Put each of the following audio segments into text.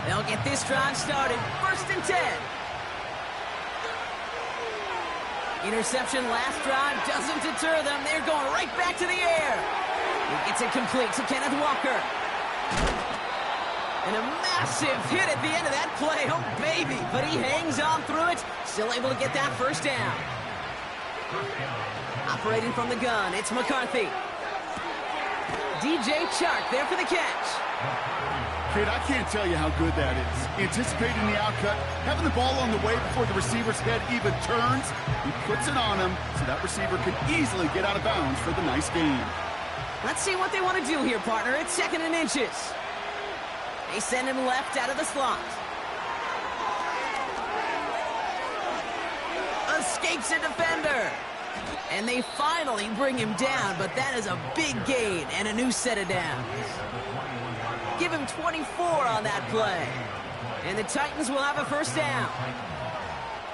They'll get this drive started. 1st and 10. Interception last drive doesn't deter them. They're going right back to the air. He gets it complete to Kenneth Walker. And a massive hit at the end of that play. Oh, baby. But he hangs on through it. Still able to get that 1st down. Operating from the gun, it's McCarthy. DJ Chark there for the catch. Kid, I can't tell you how good that is. Anticipating the outcut, having the ball on the way before the receiver's head even turns. He puts it on him so that receiver can easily get out of bounds for the nice gain. Let's see what they want to do here, partner. It's 2nd and inches. They send him left out of the slot. Escapes a defender. And they finally bring him down, but that is a big gain and a new set of downs. Give him 24 on that play. And the Titans will have a 1st down.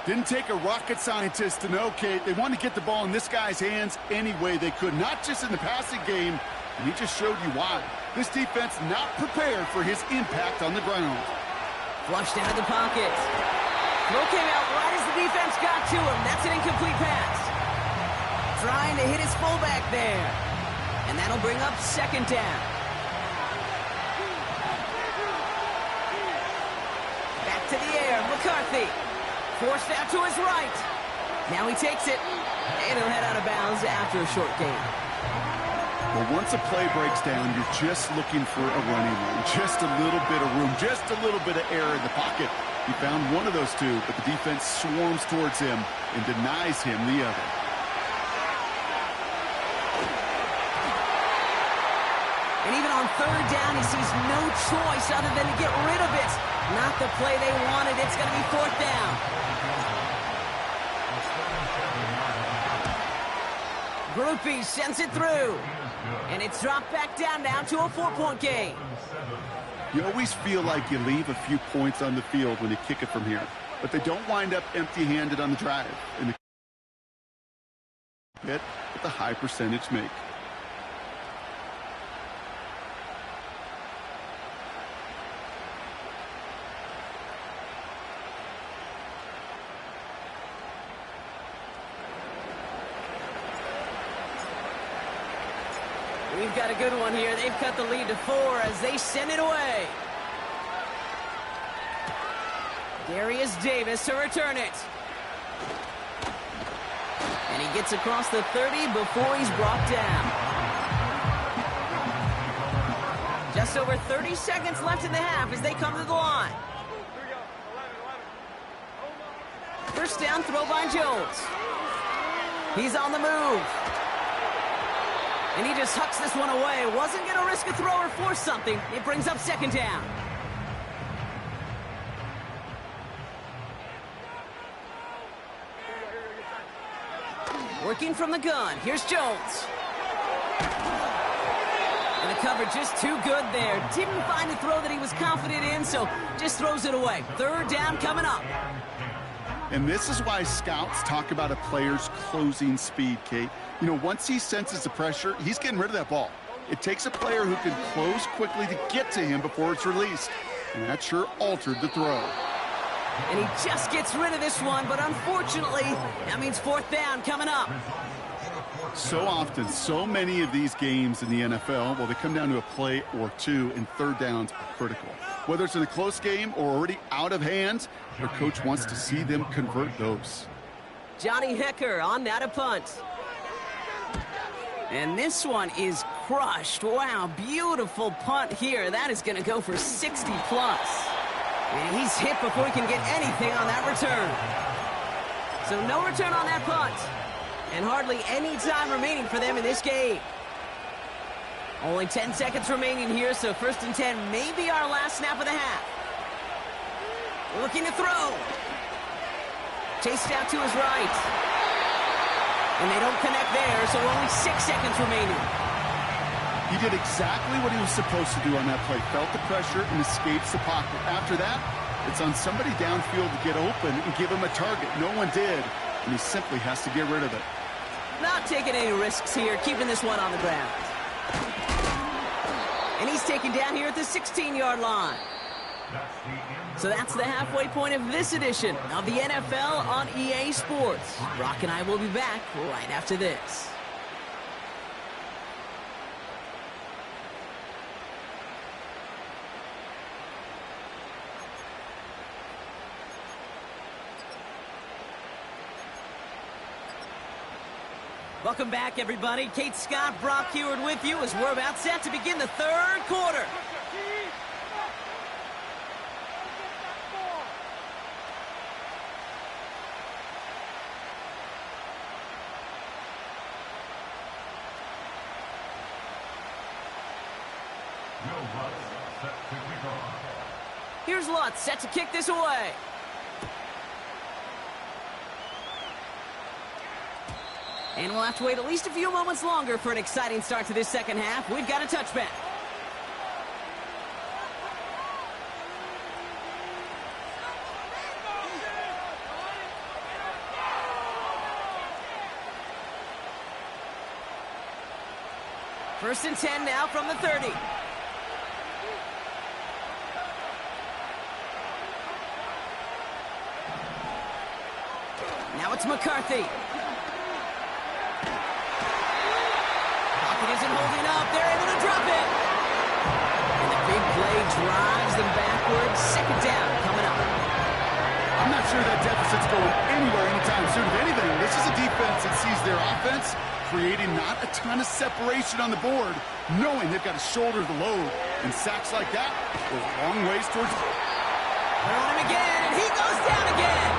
Didn't take a rocket scientist to know, Kate. They wanted to get the ball in this guy's hands any way they could, not just in the passing game, and he just showed you why. This defense not prepared for his impact on the ground. Flushed out of the pocket. Throw came out right as the defense got to him. That's an incomplete pass. Trying to hit his fullback there. And that'll bring up 2nd down. Back to the air, McCarthy. Forced out to his right. Now he takes it. And he'll head out of bounds after a short gain. Well, once a play breaks down, you're just looking for a running room. Just a little bit of room, just a little bit of air in the pocket. He found one of those two, but the defense swarms towards him and denies him the other. And even on 3rd down, he sees no choice other than to get rid of it. Not the play they wanted. It's going to be 4th down. Groupie sends it through. And it's dropped back down now to a 4-point game. You always feel like you leave a few points on the field when you kick it from here. But they don't wind up empty-handed on the drive. And the hit with a high percentage make. We've got a good one here. They've cut the lead to 4 as they send it away. Darius Davis to return it. And he gets across the 30 before he's brought down. Just over 30 seconds left in the half as they come to the line. 1st down throw by Jones. He's on the move. And he just hucks this one away. Wasn't going to risk a throw or force something. It brings up 2nd down. Working from the gun. Here's Jones. And the coverage just too good there. Didn't find a throw that he was confident in, so just throws it away. 3rd down coming up. And this is why scouts talk about a player's closing speed, Kate. You know, once he senses the pressure, he's getting rid of that ball. It takes a player who can close quickly to get to him before it's released. And that sure altered the throw. And he just gets rid of this one, but unfortunately, that means 4th down coming up. So often, so many of these games in the NFL, well, they come down to a play or two, and 3rd downs are critical. Whether it's in a close game or already out of hand, their coach wants to see them convert those. Johnny Hecker on that a punt. And this one is crushed. Wow, beautiful punt here. That is going to go for 60+. And he's hit before he can get anything on that return. So no return on that punt. And hardly any time remaining for them in this game. Only 10 seconds remaining here, so 1st and 10 may be our last snap of the half. Looking to throw. Chased out to his right. And they don't connect there, so only 6 seconds remaining. He did exactly what he was supposed to do on that play. Felt the pressure and escapes the pocket. After that, it's on somebody downfield to get open and give him a target. No one did, and he simply has to get rid of it. Not taking any risks here, keeping this one on the ground. And he's taken down here at the 16-yard line. So that's the halfway point of this edition of the NFL on EA Sports. Brock and I will be back right after this. Welcome back, everybody. Kate Scott, Brock Heward with you as we're about set to begin the third quarter. Here's Lutz set to kick this away. And we'll have to wait at least a few moments longer for an exciting start to this second half. We've got a touchback. First and 10 now from the 30. Now it's McCarthy. Pocket isn't holding up. They're able to drop it. And the big play drives them backwards. Second down coming up. I'm not sure that deficit's going anywhere anytime soon. If anything, this is a defense that sees their offense creating not a ton of separation on the board, knowing they've got to shoulder the load. And sacks like that go a long ways towards... They're on him again, and he goes down again.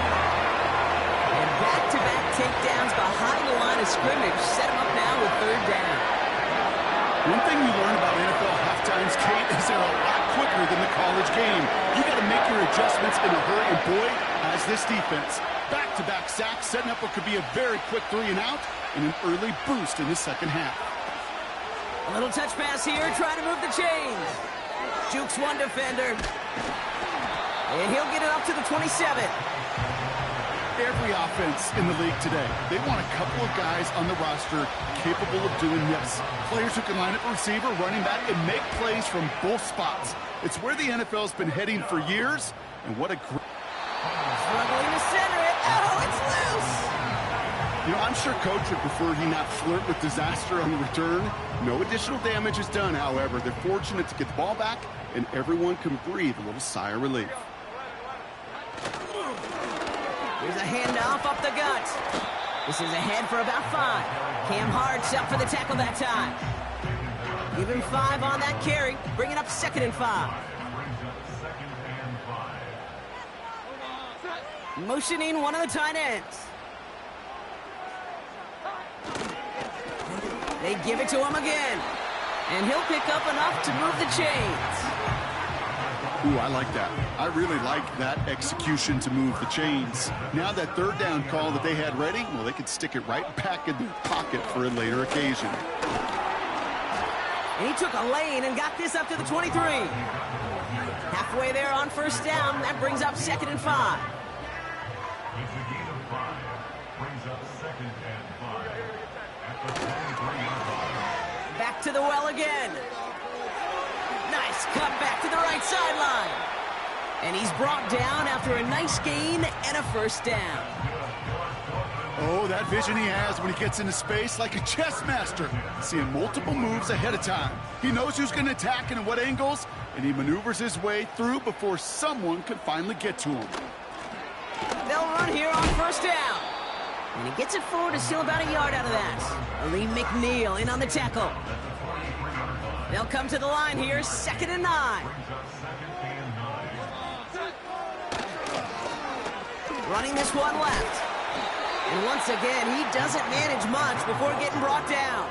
And back-to-back takedowns behind the line of scrimmage set him up now with third down. One thing you learn about NFL halftimes, Kate, is they're a lot quicker than the college game. You got to make your adjustments in a hurry, and boy, has this defense. Back-to-back sacks, setting up what could be a very quick 3 and out, and an early boost in the second half. A little touch pass here, trying to move the chains. Jukes one defender. And he'll get it up to the 27. Every offense in the league today, they want a couple of guys on the roster capable of doing this. Players who can line up a receiver, running back, and make plays from both spots. It's where the NFL's been heading for years, and what a great... Struggling to center it. Oh, it's loose! You know, I'm sure Coach would prefer he not flirt with disaster on the return. No additional damage is done, however. They're fortunate to get the ball back, and everyone can breathe a little sigh of relief. Here's a handoff up the gut. This is ahead for about 5. Cam Hart's up for the tackle that time. Give him 5 on that carry, bringing up 2nd and 5. Motioning one of the tight ends. They give it to him again. And he'll pick up enough to move the chains. Ooh, I like that. I really like that execution to move the chains. Now that third down call that they had ready, well, they could stick it right back in their pocket for a later occasion. And he took a lane and got this up to the 23. Halfway there on first down. That brings up 2nd and 5. Back to the well again. Nice cut back to the right sideline. And he's brought down after a nice gain and a first down. Oh, that vision he has when he gets into space like a chess master. Seeing multiple moves ahead of time. He knows who's going to attack and at what angles, and he maneuvers his way through before someone can finally get to him. They'll run here on first down. And he gets it forward to steal about a yard out of that. Lee McNeil in on the tackle. They'll come to the line here, 2nd and 9. Running this one left. And once again, he doesn't manage much before getting brought down.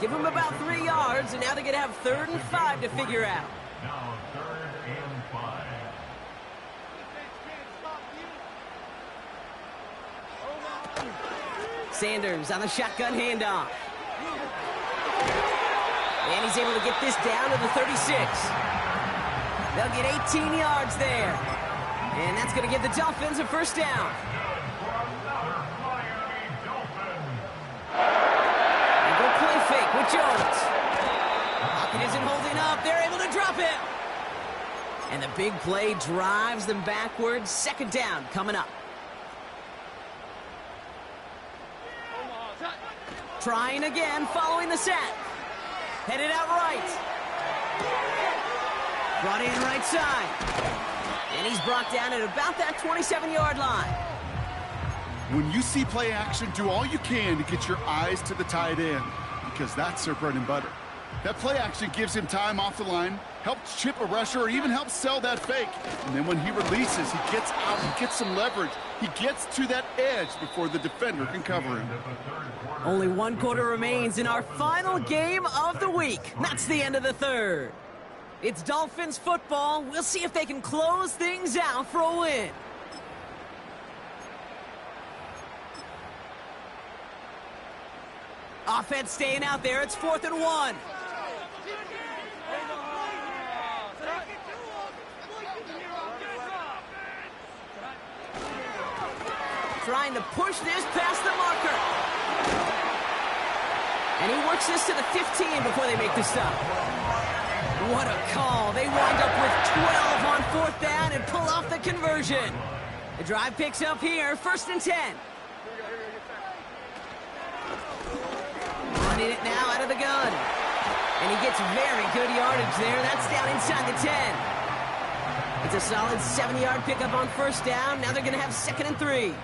Give him about 3 yards, and now they're going to have 3rd and 5 to figure out. Now 3rd and 5. Sanders on the shotgun handoff. And he's able to get this down to the 36. They'll get 18 yards there. And that's going to give the Dolphins a first down. And go play fake with Jones. Pocket isn't holding up. They're able to drop it. And the big play drives them backwards. Second down coming up. Trying again, following the sack. Headed out right. Brought in right side. And he's brought down at about that 27-yard line. When you see play action, do all you can to get your eyes to the tight end, because that's their bread and butter. That play action gives him time off the line, helps chip a rusher, or even helps sell that fake. And then when he releases, he gets out, he gets some leverage. He gets to that edge before the defender can cover him. Only one quarter remains in our final game of the week. That's the end of the third. It's Dolphins football. We'll see if they can close things out for a win. Offense staying out there. It's 4th and 1. Trying to push this past the marker. And he works this to the 15 before they make the stop. What a call. They wind up with 12 on 4th down and pull off the conversion. The drive picks up here, 1st and 10. Running it now out of the gun. And he gets very good yardage there. That's down inside the 10. It's a solid 7-yard pickup on 1st down. Now they're going to have 2nd and 3.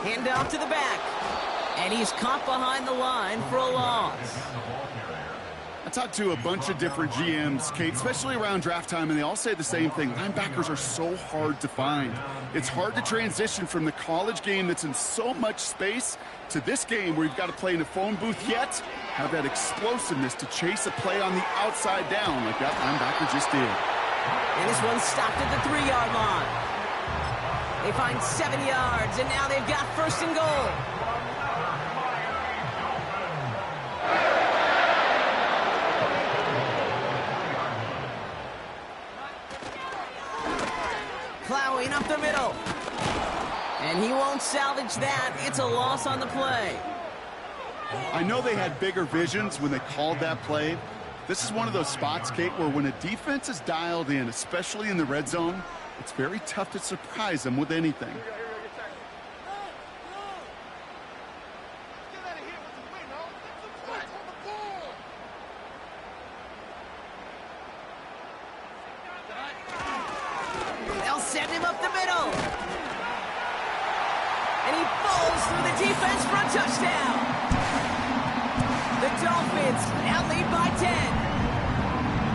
Hand off to the back. And he's caught behind the line for a loss. I talked to a bunch of different GMs, Kate, especially around draft time, and they all say the same thing. Linebackers are so hard to find. It's hard to transition from the college game that's in so much space to this game where you've got to play in a phone booth, yet have that explosiveness to chase a play on the outside down like that linebacker just did. And this one's stopped at the 3-yard line. They find 7 yards, and now they've got 1st and goal. Plowing up the middle. And he won't salvage that. It's a loss on the play. I know they had bigger visions when they called that play. This is one of those spots, Kate, where when a defense is dialed in, especially in the red zone, it's very tough to surprise them with anything. They'll send him up the middle. And he falls through the defense for a touchdown. The Dolphins now lead by 10.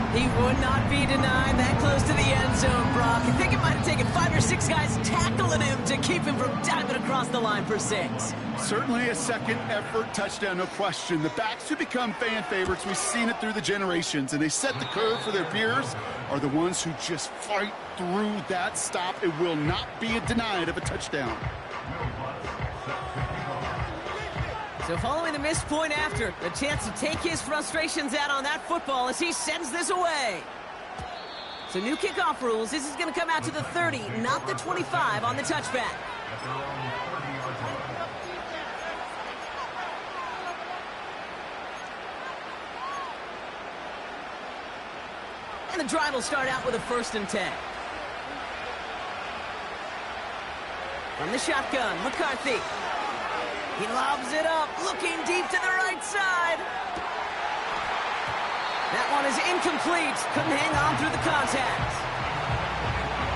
He would not be denied that close to the end zone, Brock. I think it might have taken 5 or 6 guys tackling him to keep him from diving across the line for 6. Certainly a second effort touchdown, no question. The backs who become fan favorites, we've seen it through the generations, and they set the curve for their peers, are the ones who just fight through that stop. It will not be denied of a touchdown. So following the missed point after, the chance to take his frustrations out on that football as he sends this away. So new kickoff rules. This is going to come out to the 30, not the 25 on the touchback. And the drive will start out with a 1st and 10. From the shotgun, McCarthy. He lobs it up, looking deep to the right side. That one is incomplete. Couldn't hang on through the contact.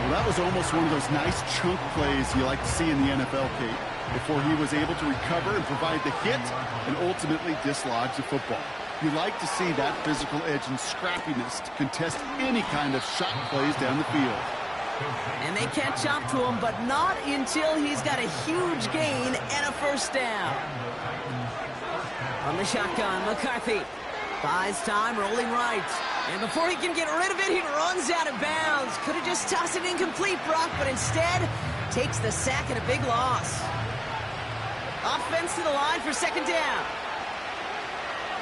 Well, that was almost one of those nice chunk plays you like to see in the NFL, Kate, before he was able to recover and provide the hit and ultimately dislodge the football. You like to see that physical edge and scrappiness to contest any kind of shot plays down the field. And they catch up to him, but not until he's got a huge gain and a 1st down. From the shotgun, McCarthy buys time, rolling right. And before he can get rid of it, he runs out of bounds. Could have just tossed it incomplete, Brock, but instead takes the sack and a big loss. Offense to the line for 2nd down.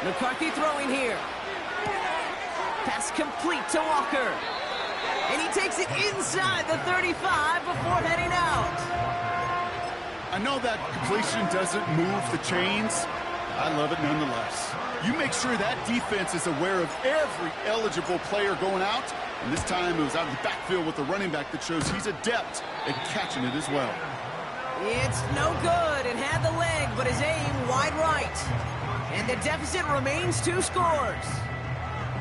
McCarthy throwing here. Pass complete to Walker. And he takes it inside the 35 before heading out. I know that completion doesn't move the chains. I love it nonetheless. You make sure that defense is aware of every eligible player going out. And this time it was out of the backfield with the running back that shows he's adept at catching it as well. It's no good. It had the leg, but his aim wide right. And the deficit remains 2 scores.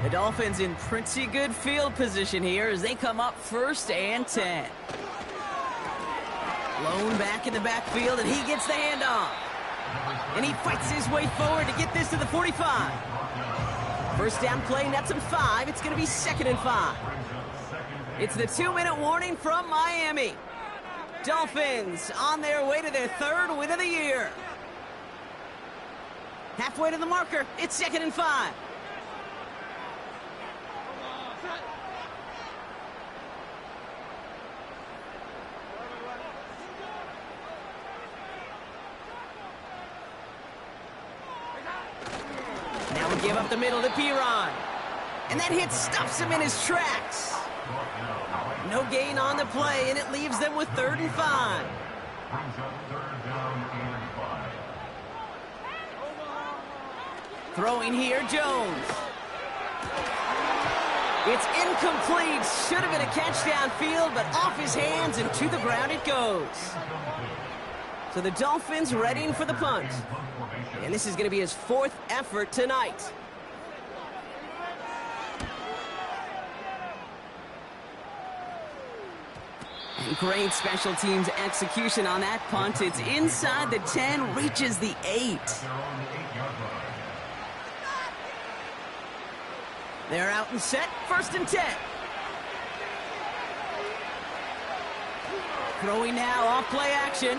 The Dolphins in pretty good field position here as they come up 1st and 10. Lone back in the backfield, and he gets the handoff. And he fights his way forward to get this to the 45. First down play, nets him 5. It's going to be 2nd and 5. It's the 2-minute warning from Miami. Dolphins on their way to their 3rd win of the year. Halfway to the marker, it's 2nd and 5. Now we give up the middle to Piron. And that hit stops him in his tracks. No gain on the play, and it leaves them with 3rd and 5. Throwing here, Jones. It's incomplete. Should have been a catch downfield, but off his hands and to the ground it goes. So the Dolphins readying for the punt. And this is going to be his 4th effort tonight. And great special teams execution on that punt. It's inside the 10, reaches the 8. They're out and set, 1st and 10. Throwing now, off play action.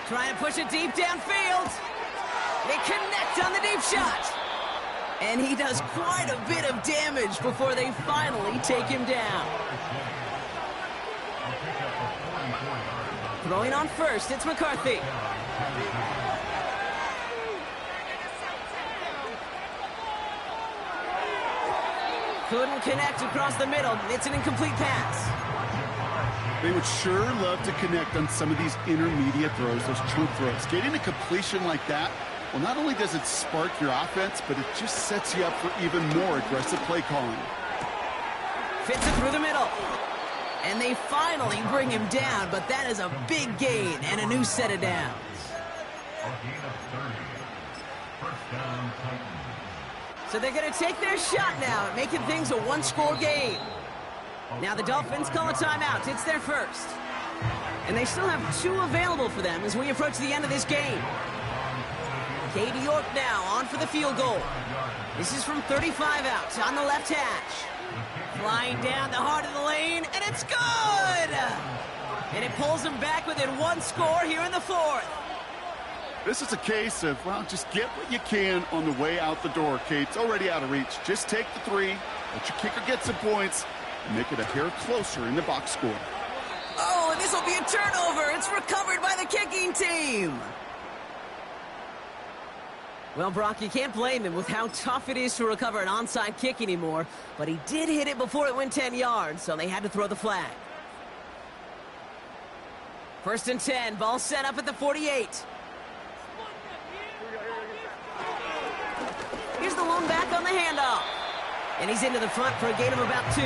Trying to push it deep downfield. They connect on the deep shot. And he does quite a bit of damage before they finally take him down. Throwing on 1st, it's McCarthy. Couldn't connect across the middle. It's an incomplete pass. They would sure love to connect on some of these intermediate throws, those chunk throws. Getting a completion like that, well, not only does it spark your offense, but it just sets you up for even more aggressive play calling. Fits it through the middle. And they finally bring him down, but that is a big gain and a new set of downs. So they're going to take their shot now at making things a 1-score game. Now the Dolphins call a timeout. It's their 1st. And they still have 2 available for them as we approach the end of this game. Katie York now on for the field goal. This is from 35 out on the left hash. Flying down the heart of the lane, and it's good! And it pulls them back within 1 score here in the 4th. This is a case of, well, just get what you can on the way out the door, Kate. It's already out of reach. Just take the 3, let your kicker get some points, and make it a hair closer in the box score. Oh, and this will be a turnover. It's recovered by the kicking team. Well, Brock, you can't blame him with how tough it is to recover an onside kick anymore, but he did hit it before it went 10 yards, so they had to throw the flag. 1st and 10, ball set up at the 48. Here's the lone back on the handoff. And he's into the front for a gain of about 2.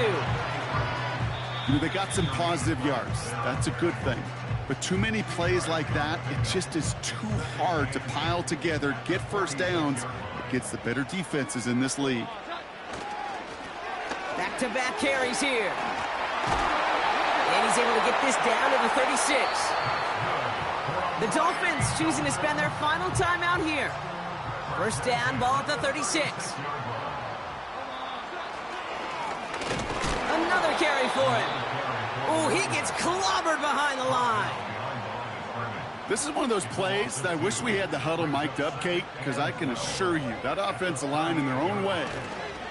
You know, they got some positive yards. That's a good thing. But too many plays like that, it just is too hard to pile together, get first downs. It gets the better defenses in this league. Back-to-back carries here. And he's able to get this down to the 36. The Dolphins choosing to spend their final timeout here. 1st down, ball at the 36. Another carry for him. Oh, he gets clobbered behind the line. This is one of those plays that I wish we had the huddle mic'd up, Kate, because I can assure you that offensive line in their own way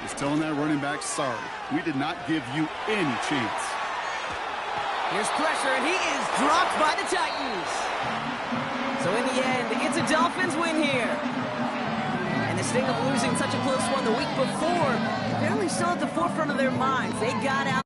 is telling that running back, sorry, we did not give you any chance. Here's pressure, and he is dropped by the Titans. So in the end, it's a Dolphins win here. And the sting of losing such a close one the week before, apparently still at the forefront of their minds. They got out.